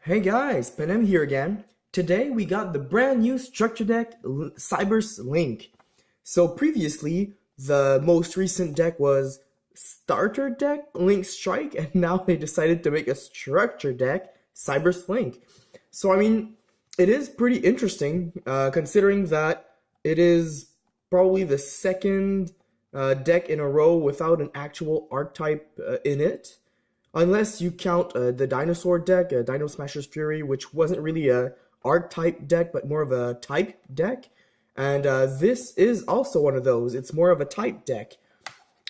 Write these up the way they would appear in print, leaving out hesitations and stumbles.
Hey guys, Penem here again. Today we got the brand new structure deck Cyberse Link. So previously, the most recent deck was Starter Deck Link Strike, and now they decided to make a structure deck Cyberse Link. So I mean, it is pretty interesting considering that it is probably the second deck in a row without an actual archetype in it. Unless you count the dinosaur deck, Dino Smasher's Fury, which wasn't really a archetype deck, but more of a type deck. And this is also one of those. It's more of a type deck.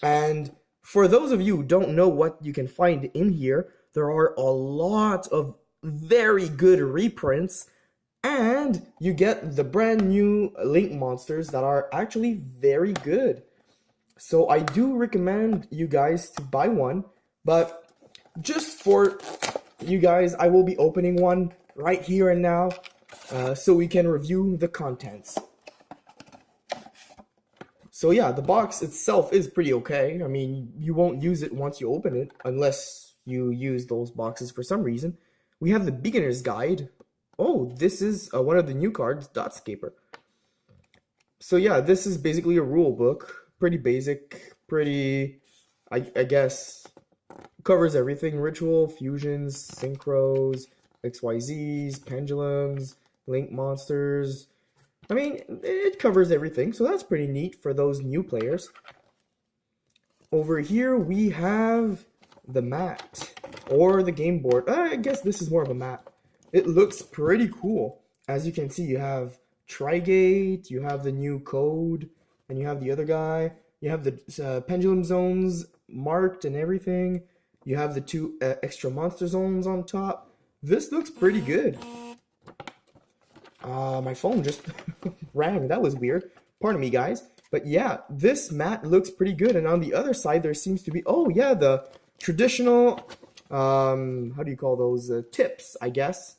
And for those of you who don't know what you can find in here, there are a lot of very good reprints. And you get the brand new Link monsters that are actually very good. So I do recommend you guys to buy one. But just for you guys, I will be opening one right here and now so we can review the contents. So yeah, the box itself is pretty okay. I mean, you won't use it once you open it unless you use those boxes for some reason. We have the beginner's guide. Oh, this is one of the new cards, Dotscaper. So yeah, this is basically a rule book. Pretty basic, pretty, I guess, covers everything: ritual, fusions, synchros, XYZs, pendulums, link monsters. I mean, it covers everything, so that's pretty neat for those new players. Over here we have the mat, or the game board. I guess this is more of a mat. It looks pretty cool. As you can see, you have Trigate, you have the new code, and you have the other guy. You have the pendulum zones marked and everything. You have the two extra monster zones on top. This looks pretty good. My phone just rang. That was weird. Pardon me, guys. But yeah, this mat looks pretty good. And on the other side, there seems to be, oh yeah, the traditional, how do you call those? Tips, I guess.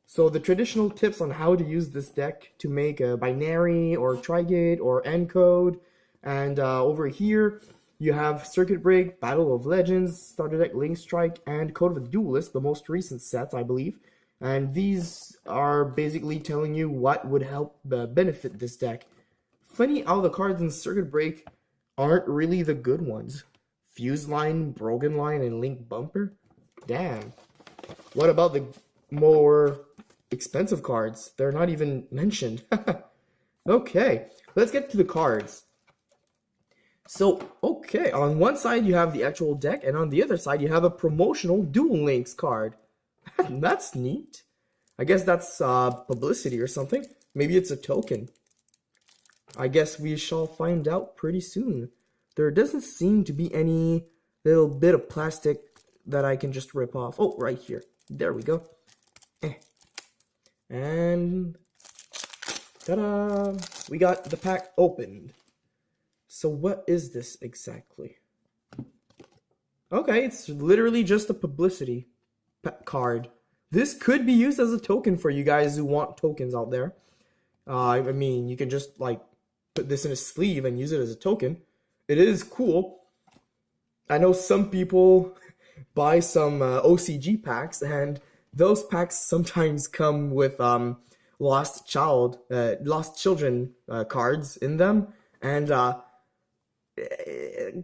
So the traditional tips on how to use this deck to make a binary or Trigate or encode. And over here, you have Circuit Break, Battle of Legends, Starter Deck, Link Strike, and Code of the Duelist, the most recent sets, I believe. And these are basically telling you what would help benefit this deck. Funny how the cards in Circuit Break aren't really the good ones. Fuse Line, Broken Line, and Link Bumper? Damn. What about the more expensive cards? They're not even mentioned. Okay, let's get to the cards. So, okay, on one side you have the actual deck, and on the other side you have a promotional Duel Links card. That's neat. I guess that's publicity or something. Maybe it's a token. I guess we shall find out pretty soon. There doesn't seem to be any little bit of plastic that I can just rip off. Oh, right here. There we go. And ta-da! We got the pack opened. So what is this exactly? Okay, it's literally just a publicity card. This could be used as a token for you guys who want tokens out there. I mean, you can just like put this in a sleeve and use it as a token. It is cool. I know some people buy some OCG packs, and those packs sometimes come with lost children cards in them, and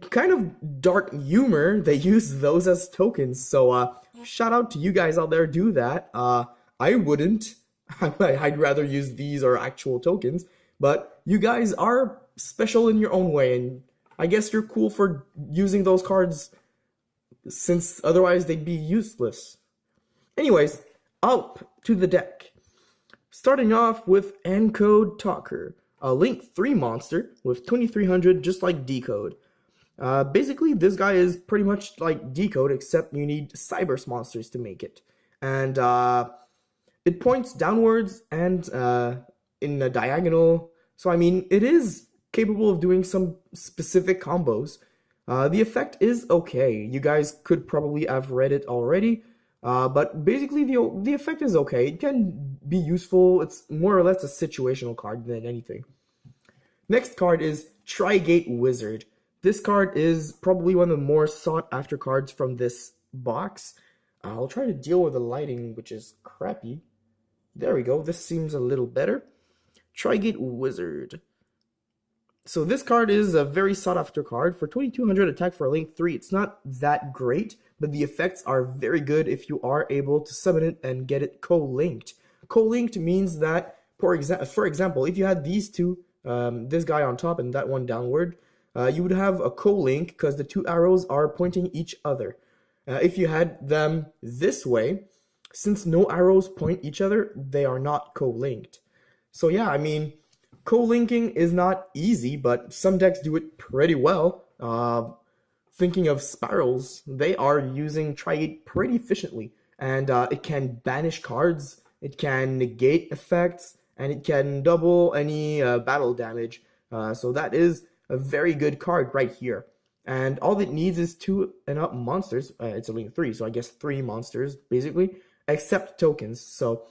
kind of dark humor. They use those as tokens. So shout out to you guys out there. Do that. I wouldn't. I'd rather use these or actual tokens. But you guys are special in your own way, and I guess you're cool for using those cards, since otherwise they'd be useless. Anyways, up to the deck. Starting off with Encode Talker, a Link 3 monster with 2300, just like Decode. Basically, this guy is pretty much like Decode, except you need Cyberse monsters to make it. And it points downwards and in a diagonal. So, I mean, it is capable of doing some specific combos. The effect is okay. You guys could probably have read it already. But basically, the effect is okay. It can be useful. It's more or less a situational card than anything. Next card is Trigate Wizard. This card is probably one of the more sought after cards from this box. I'll try to deal with the lighting, which is crappy. There we go. This seems a little better. Trigate Wizard. So this card is a very sought after card. For 2200 attack for a Link 3, it's not that great, but the effects are very good if you are able to summon it and get it co-linked. Co-linked means that, for example, if you had these two, this guy on top and that one downward, you would have a co-link because the two arrows are pointing each other. If you had them this way, since no arrows point each other, they are not co-linked. So yeah, I mean, co-linking is not easy, but some decks do it pretty well. Thinking of Spirals, they are using Trigate pretty efficiently, and it can banish cards, it can negate effects, and it can double any battle damage. So that is a very good card right here. And all it needs is 2 and up monsters. It's a Link 3, so I guess 3 monsters, basically, except tokens. So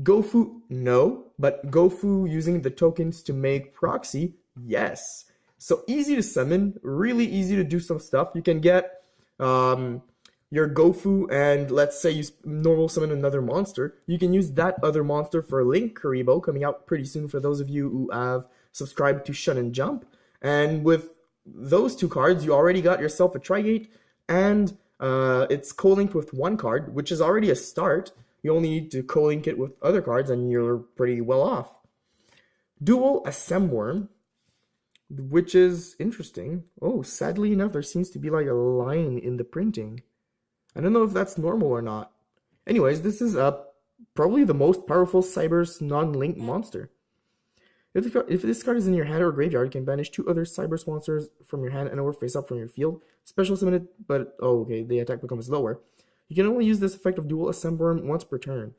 Gofu, no, but Gofu using the tokens to make proxy, yes. So easy to summon, really easy to do some stuff. You can get your Gofu and let's say you normal summon another monster. You can use that other monster for Link Kuriboh, coming out pretty soon for those of you who have subscribed to Shonen Jump. And with those 2 cards, you already got yourself a Trigate, and it's co-linked with 1 card, which is already a start. You only need to co-link it with other cards and you're pretty well off. Dual Assembworm, which is interesting. Oh, sadly enough, there seems to be like a line in the printing. I don't know if that's normal or not. Anyways, this is probably the most powerful Cyberse non-link monster. If this card is in your hand or graveyard, you can banish 2 other Cyberse monsters from your hand and or face up from your field. Special summon it, but oh, okay, the attack becomes lower. You can only use this effect of Dual Assembworm once per turn.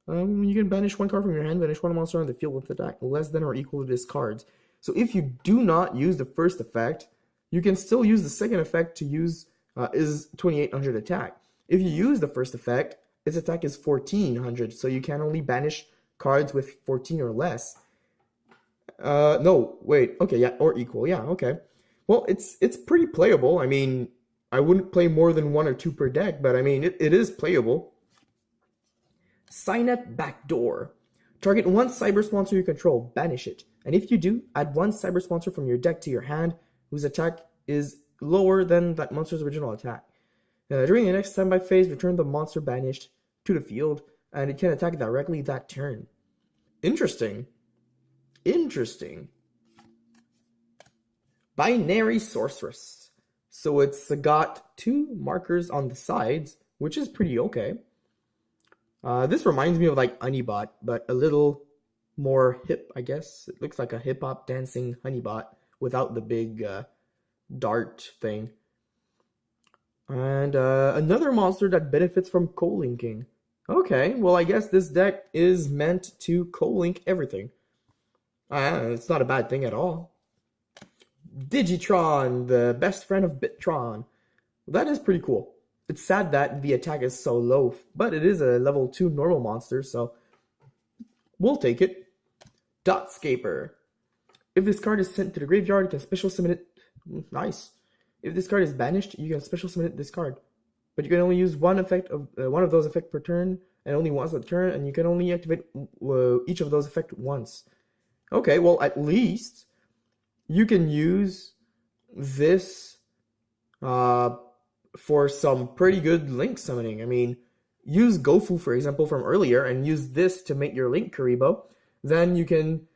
You can banish 1 card from your hand, banish 1 monster on the field with attack less than or equal to this card's. So if you do not use the first effect, you can still use the second effect to use is 2800 attack. If you use the first effect, its attack is 1400, so you can only banish cards with 14 or less. No, wait, okay, yeah, or equal, yeah, okay. Well, it's pretty playable. I mean, I wouldn't play more than 1 or 2 per deck, but I mean, it is playable. Signet Backdoor. Target 1 Cyberse monster you control, banish it. And if you do, add 1 Cyberse monster from your deck to your hand, whose attack is lower than that monster's original attack. During the next standby phase, return the monster banished to the field, and it can attack directly that turn. Interesting. Interesting. Binary Sorceress. So it's got 2 markers on the sides, which is pretty okay. This reminds me of like Honeybot, but a little more hip, I guess. It looks like a hip-hop dancing Honeybot without the big dart thing. And another monster that benefits from co-linking. Okay, well I guess this deck is meant to co-link everything. It's not a bad thing at all. Digitron, the best friend of Bittron. That is pretty cool. It's sad that the attack is so low, but it is a level 2 normal monster, so we'll take it. Dotscaper. If this card is sent to the graveyard, you can special summon it. Nice. If this card is banished, you can special summon it this card. But you can only use one of those effects per turn, and only once a turn, and you can only activate each of those effects once. Okay, well, at least you can use this for some pretty good link summoning. I mean, use Gofu, for example, from earlier, and use this to make your Link Kuriboh. Then you can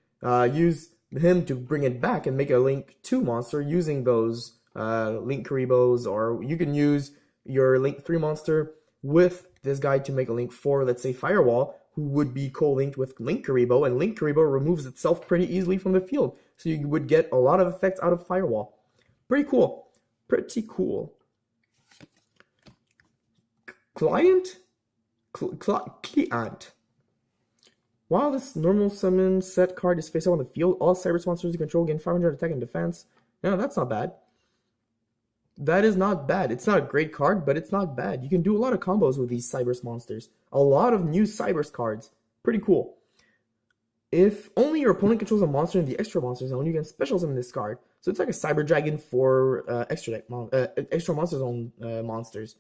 use him to bring it back and make a Link 2 monster using those Link Kuribohs, or you can use your Link 3 monster with this guy to make a Link 4, let's say Firewall, who would be co-linked with Link Kuriboh, and Link Kuriboh removes itself pretty easily from the field, so you would get a lot of effects out of Firewall. Pretty cool. Pretty cool. Client? Client. While this normal summon set card is face up on the field, all Cyberse monsters you control gain 500 attack and defense. No, that's not bad. That is not bad. It's not a great card, but it's not bad. You can do a lot of combos with these Cyberse monsters. A lot of new Cyberse cards. Pretty cool. If only your opponent controls a monster in the extra monster zone, you can special summon this card. So it's like a Cyber Dragon for extra monster zone monsters.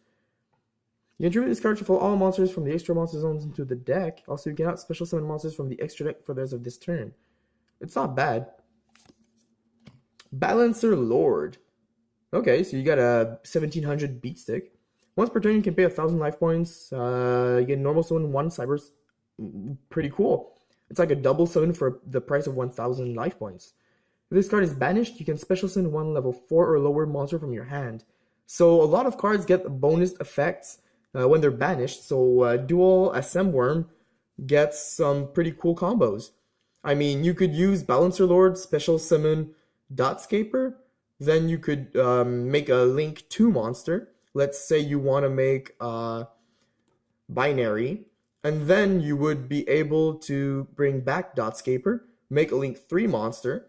You can tribute this card to pull all monsters from the extra monster zones into the deck. Also, you cannot special summon monsters from the extra deck for the rest of this turn. It's not bad. Balancer Lord. Okay, so you got a 1700 beat stick. Once per turn, you can pay 1,000 life points. You get normal summon 1 Cyberse. Pretty cool. It's like a double summon for the price of 1,000 life points. If this card is banished, you can special summon 1 level 4 or lower monster from your hand. So a lot of cards get bonus effects when they're banished. So Dual SM Worm gets some pretty cool combos. I mean, you could use Balancer Lord, special summon Dotscaper. Then you could make a Link 2 monster. Let's say you want to make Binary. And then you would be able to bring back Dotscaper, make a Link 3 monster.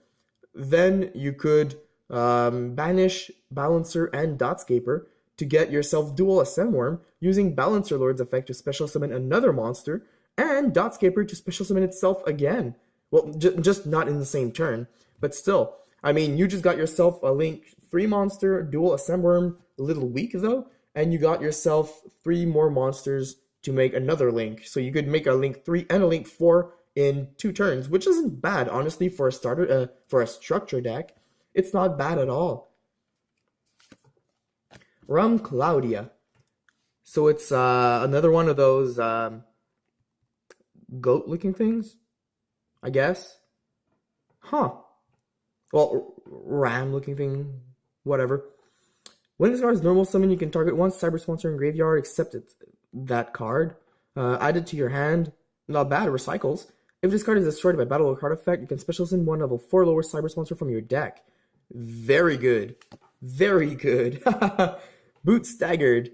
Then you could banish Balancer and Dotscaper to get yourself Dual SM Worm, using Balancer Lord's effect to special summon another monster, and Dotscaper to special summon itself again. Well, just not in the same turn, but still. I mean, you just got yourself a Link 3 monster, Dual SM Worm, a little weak though, and you got yourself 3 more monsters to make another Link. So you could make a Link 3 and a Link 4 in 2 turns, which isn't bad, honestly, for a starter, for a structure deck. It's not bad at all. Rum Claudia. So it's another one of those goat-looking things, I guess. Huh. Well, ram-looking thing, whatever. When this card is normal summon, you can target 1 Cyberse monster in graveyard, except that card. Add it to your hand. Not bad, recycles. If this card is destroyed by battle or card effect, you can special summon 1 level 4 lower Cyberse monster from your deck. Very good. Very good. Boot Staggered.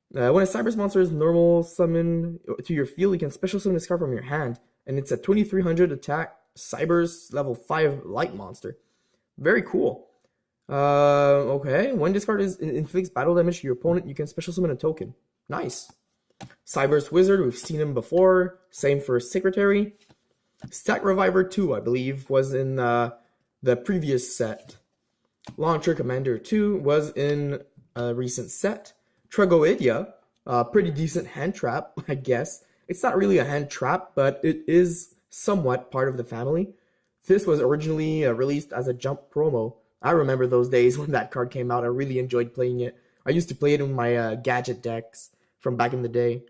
When a Cyberse monster is normal summon to your field, you can special summon this card from your hand. And it's a 2300 attack Cyberse level 5 light monster. Very cool. Okay. When this card inflicts battle damage to your opponent, you can special summon a token. Nice. Cyberse Wizard, we've seen him before. Same for Secretary. Stack Reviver 2, I believe, was in the previous set. Launcher Commander 2 was in a recent set. Tragoedia, pretty decent hand trap, I guess. It's not really a hand trap, but it is somewhat part of the family. This was originally released as a jump promo. I remember those days when that card came out. I really enjoyed playing it. I used to play it in my gadget decks from back in the day.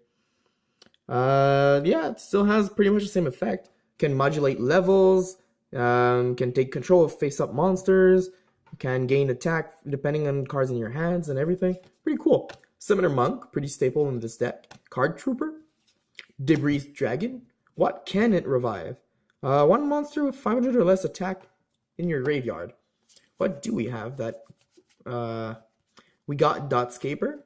Yeah, it still has pretty much the same effect. Can modulate levels, can take control of face-up monsters, can gain attack depending on cards in your hands and everything. Pretty cool. Summoner Monk, pretty staple in this deck. Card Trooper. Debris Dragon. What can it revive? 1 monster with 500 or less attack in your graveyard. What do we have that... we got Dotscaper.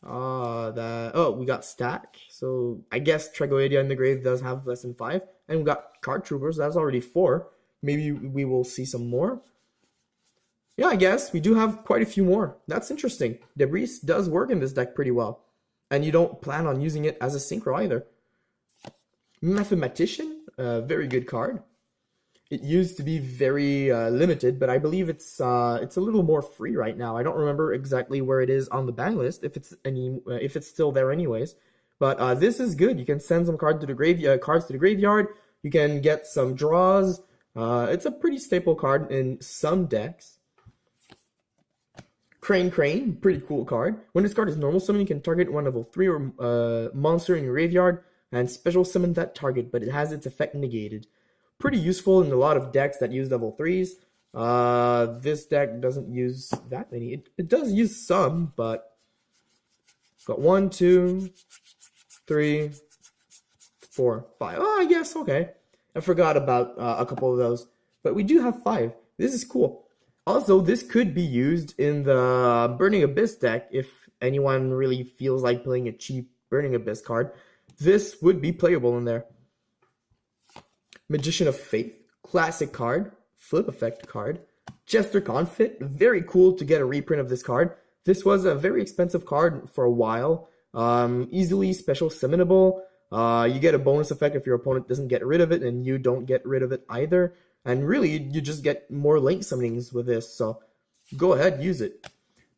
We got Stack. So I guess Tragoedia in the grave does have less than 5. And we got Card Troopers. That's already 4. Maybe we will see some more. Yeah, I guess we do have quite a few more. That's interesting. Debris does work in this deck pretty well. And you don't plan on using it as a synchro either. Mathematician, very good card. It used to be very limited, but I believe it's a little more free right now. I don't remember exactly where it is on the ban list, if it's still there anyways. But this is good. You can send some cards to the graveyard. You can get some draws. It's a pretty staple card in some decks. Crane, pretty cool card. When this card is normal summon, you can target 1 level 3 or monster in your graveyard and special summon that target, but it has its effect negated. Pretty useful in a lot of decks that use level 3s. This deck doesn't use that many. It does use some, but got 1, 2, 3, 4, 5. Oh, I guess, okay. I forgot about a couple of those, but we do have 5. This is cool. Also, this could be used in the Burning Abyss deck if anyone really feels like playing a cheap Burning Abyss card. This would be playable in there. Magician of Faith, classic card, flip effect card. Jester Confit, very cool to get a reprint of this card. This was a very expensive card for a while. Easily special summonable. You get a bonus effect if your opponent doesn't get rid of it, and you don't get rid of it either. And really, you just get more link summonings with this, so go ahead, use it.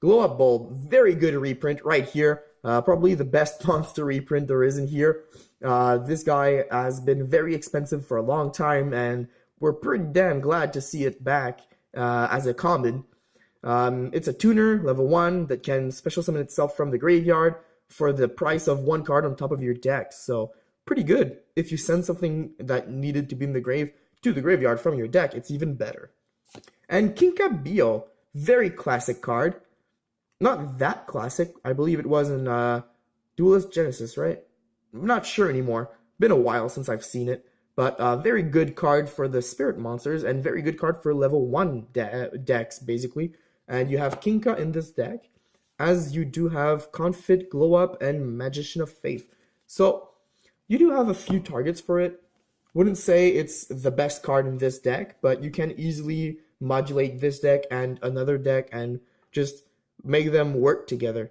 Glow Up Bulb, very good reprint right here. Probably the best monster reprint there is in here. This guy has been very expensive for a long time, and we're pretty damn glad to see it back as a common. It's a tuner, level 1, that can special summon itself from the graveyard for the price of 1 card on top of your deck. So, pretty good. If you send something that needed to be in the grave to the graveyard from your deck, it's even better. And Kinkabio, very classic card. Not that classic. I believe it was in Duelist Genesis, right? I'm not sure anymore. Been a while since I've seen it. But very good card for the spirit monsters, and very good card for level 1 decks, basically. And you have Kinka in this deck, as you do have Confit, Glow Up, and Magician of Faith. So, you do have a few targets for it. Wouldn't say it's the best card in this deck, but you can easily modulate this deck and another deck and just make them work together.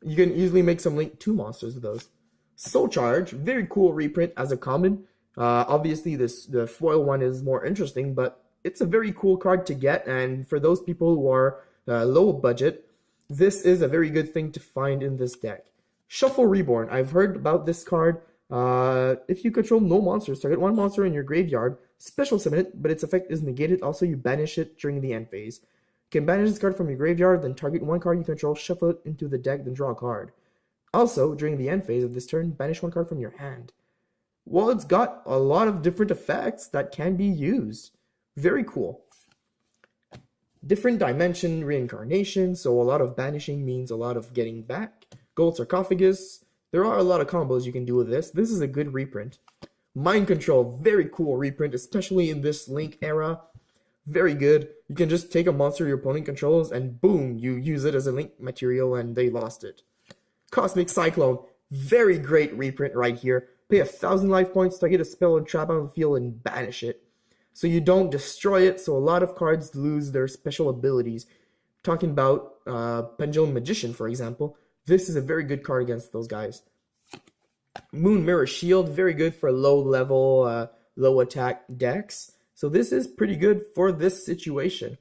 You can easily make some Link 2 monsters with those. Soul Charge, very cool reprint as a common. Obviously, the foil one is more interesting, but it's a very cool card to get, and for those people who are low budget, this is a very good thing to find in this deck. Shuffle Reborn, I've heard about this card. If you control no monsters, target 1 monster in your graveyard, special summon it, but its effect is negated. Also, you banish it during the end phase. You can banish this card from your graveyard, then target 1 card you control, shuffle it into the deck, then draw a card. Also, during the end phase of this turn, banish 1 card from your hand. Well, it's got a lot of different effects that can be used. Very cool. Different dimension reincarnation, so a lot of banishing means a lot of getting back. Gold Sarcophagus. There are a lot of combos you can do with this. This is a good reprint. Mind Control, very cool reprint, especially in this Link era. Very good. You can just take a monster your opponent controls and boom, you use it as a Link material and they lost it. Cosmic Cyclone, very great reprint right here. Pay 1,000 life points to get a spell and trap on the field and banish it. So you don't destroy it, so a lot of cards lose their special abilities. Talking about Pendulum Magician, for example. This is a very good card against those guys. Moon Mirror Shield, very good for low level, low attack decks. So this is pretty good for this situation.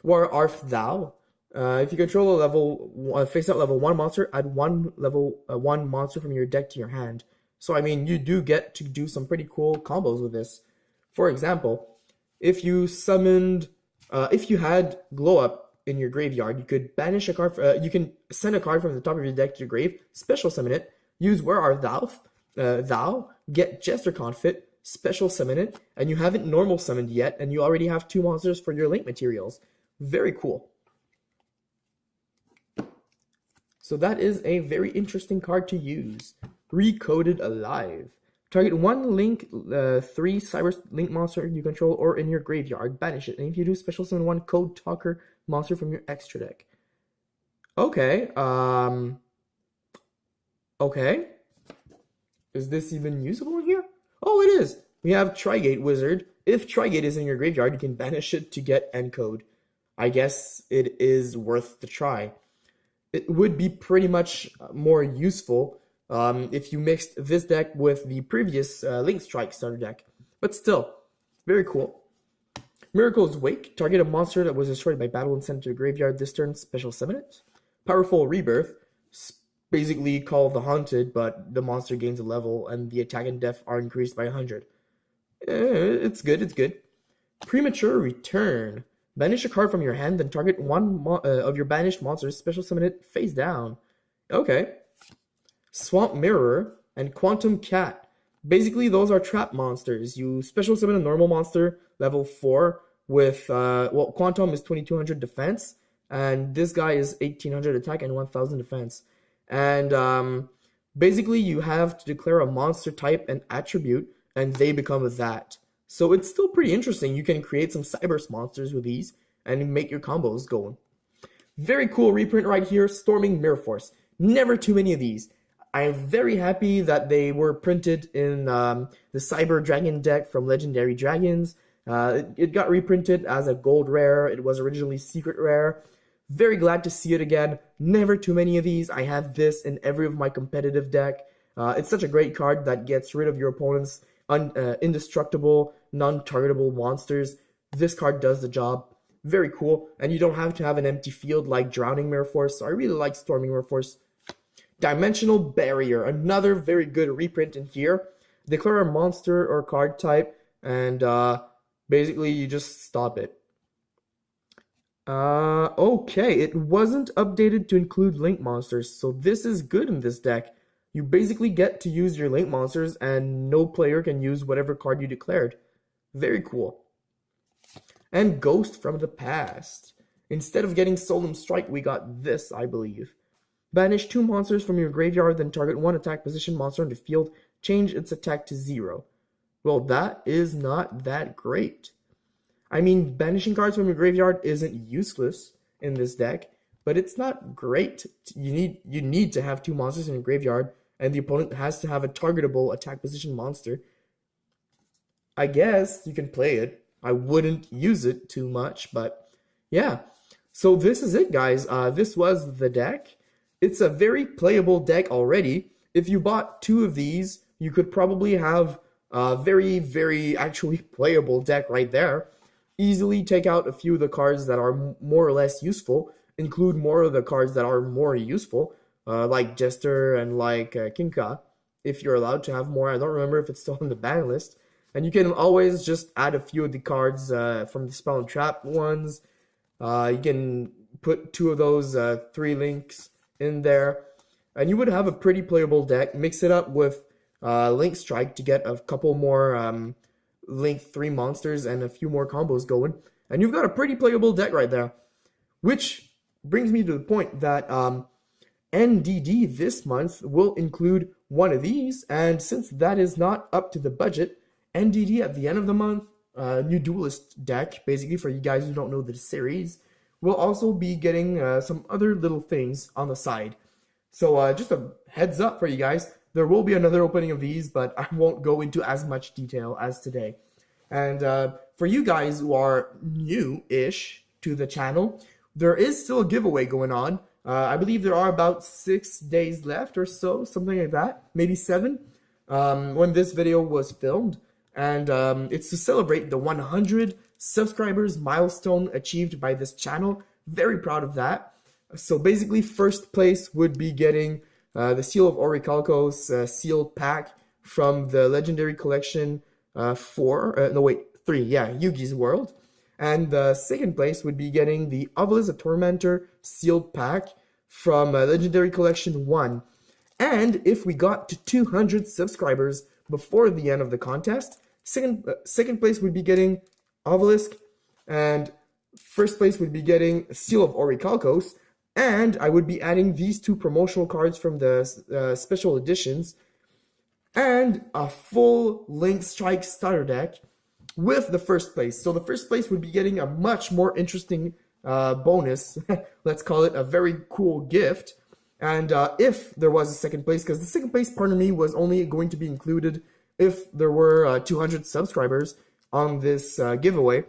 War Art Thou. If you control a level face-up level 1 monster, add 1 level 1 monster from your deck to your hand. So I mean, you do get to do some pretty cool combos with this. For example, if you summoned, if you had Glow Up in your graveyard, you could banish a card. You can send a card from the top of your deck to your grave, special summon it, use Where Art Thou, get Jester Confit, special summon it, and you haven't normal summoned yet, and you already have 2 monsters for your Link materials. Very cool. So that is a very interesting card to use. Recoded Alive. Target 1 Link, 3 Cyberse Link monster you control or in your graveyard. Banish it. And if you do, special summon 1 Code Talker monster from your extra deck. Okay. Okay. Is this even usable here? Oh, it is. We have Trigate Wizard. If Trigate is in your graveyard, you can banish it to get Encode. I guess it is worth the try. It would be pretty much more useful if you mixed this deck with the previous Link Strike starter deck. But still, very cool. Miracle's Wake. Target a monster that was destroyed by battle and sent to the graveyard this turn. Special summon it. Powerful Rebirth. Basically Call of the Haunted, but the monster gains a level and the attack and def are increased by 100. It's good, it's good. Premature Return. Banish a card from your hand, then target 1 of your banished monsters, special summon it face down. Okay. Swamp Mirror and Quantum Cat. Basically, those are trap monsters. You special summon a normal monster, level 4, with, well, Quantum is 2200 defense, and this guy is 1800 attack and 1000 defense. And basically, you have to declare a monster type and attribute, and they become that. So it's still pretty interesting. You can create some Cyberse monsters with these and make your combos going. Very cool reprint right here, Storming Mirror Force. Never too many of these. I am very happy that they were printed in the Cyber Dragon deck from Legendary Dragons. It got reprinted as a gold rare. It was originally secret rare. Very glad to see it again. Never too many of these. I have this in every of my competitive deck. It's such a great card that gets rid of your opponent's indestructible, non-targetable monsters. This card does the job. Very cool. And you don't have to have an empty field like Drowning Mirror Force. So I really like Storming Mirror Force. Dimensional Barrier, another very good reprint in here. Declare a monster or card type, and basically you just stop it. Okay, it wasn't updated to include link monsters, so this is good in this deck. You basically get to use your link monsters, and no player can use whatever card you declared. Very cool. And Ghost from the Past. Instead of getting Solemn Strike, we got this, I believe. Banish 2 monsters from your graveyard, then target 1 attack position monster in the field. Change its attack to 0. Well, that is not that great. I mean, banishing cards from your graveyard isn't useless in this deck, but it's not great. You need to have 2 monsters in your graveyard, and the opponent has to have a targetable attack position monster. I guess you can play it. I wouldn't use it too much, but yeah. So this is it, guys. This was the deck. It's a very playable deck already. If you bought 2 of these, you could probably have a very, very actually playable deck right there. Easily take out a few of the cards that are more or less useful, include more of the cards that are more useful, like Jester and like Kinka, if you're allowed to have more. I don't remember if it's still on the ban list. And you can always just add a few of the cards from the Spell and Trap ones. You can put 2 of those 3 links in there, and you would have a pretty playable deck. Mix it up with Link Strike to get a couple more Link 3 monsters and a few more combos going, and you've got a pretty playable deck right there. Which brings me to the point that NDD this month will include one of these, and since that is not up to the budget, NDD at the end of the month, new Duelist deck, basically for you guys who don't know the series, will also be getting some other little things on the side. So just a heads up for you guys, there will be another opening of these, but I won't go into as much detail as today. And for you guys who are new-ish to the channel, there is still a giveaway going on. I believe there are about 6 days left or so, something like that, maybe 7, when this video was filmed. And it's to celebrate the 100 subscribers milestone achieved by this channel. Very proud of that. So basically, first place would be getting the Seal of Orichalcos sealed pack from the Legendary Collection 3, yeah, Yugi's World. And the second place would be getting the Obelisk the Tormentor sealed pack from Legendary Collection 1. And if we got to 200 subscribers before the end of the contest, second place would be getting Obelisk, and first place would be getting Seal of Orichalcos, and I would be adding these 2 promotional cards from the special editions, and a full Link Strike starter deck with the first place. So the first place would be getting a much more interesting bonus, let's call it a very cool gift. And if there was a second place, because the second place, pardon me, was only going to be included if there were 200 subscribers on this giveaway.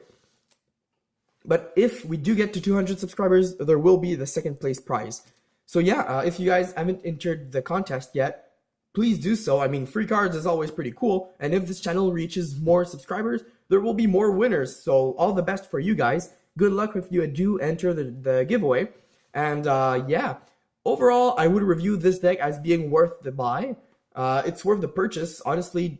But if we do get to 200 subscribers, there will be the second place prize. So yeah, if you guys haven't entered the contest yet, please do so. I mean, free cards is always pretty cool. And if this channel reaches more subscribers, there will be more winners. So all the best for you guys. Good luck if you do enter the giveaway. And yeah, overall, I would review this deck as being worth the buy. It's worth the purchase. Honestly,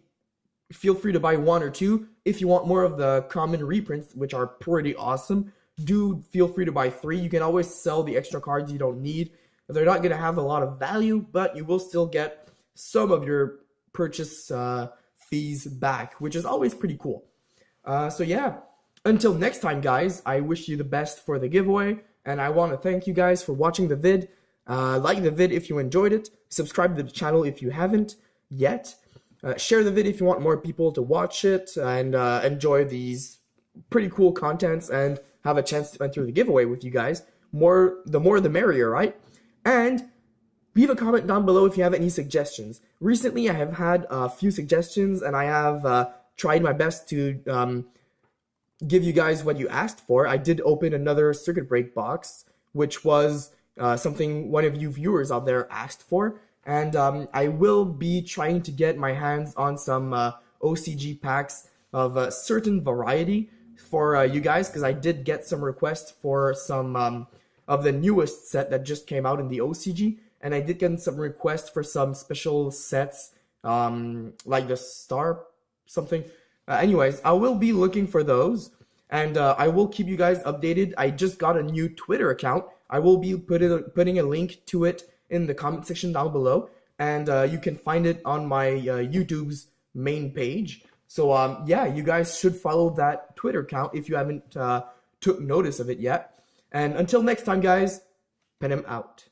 feel free to buy 1 or 2. If you want more of the common reprints, which are pretty awesome, do feel free to buy 3. You can always sell the extra cards you don't need. They're not going to have a lot of value, but you will still get some of your purchase fees back, which is always pretty cool. So yeah, until next time, guys, I wish you the best for the giveaway, and I want to thank you guys for watching the vid. Like the vid if you enjoyed it, subscribe to the channel if you haven't yet, share the vid if you want more people to watch it and enjoy these pretty cool contents and have a chance to enter the giveaway with you guys. The more the merrier, right? And leave a comment down below if you have any suggestions. Recently, I have had a few suggestions, and I have tried my best to give you guys what you asked for. I did open another Circuit Break box, which was something one of you viewers out there asked for, and I will be trying to get my hands on some OCG packs of a certain variety. for you guys, because I did get some requests for some of the newest set that just came out in the OCG, and I did get some requests for some special sets, like the star something. Anyways, I will be looking for those, and I will keep you guys updated. I just got a new Twitter account. I will be putting a link to it in the comment section down below, and you can find it on my YouTube's main page. So yeah, you guys should follow that Twitter account if you haven't took notice of it yet. And until next time, guys, Penem out.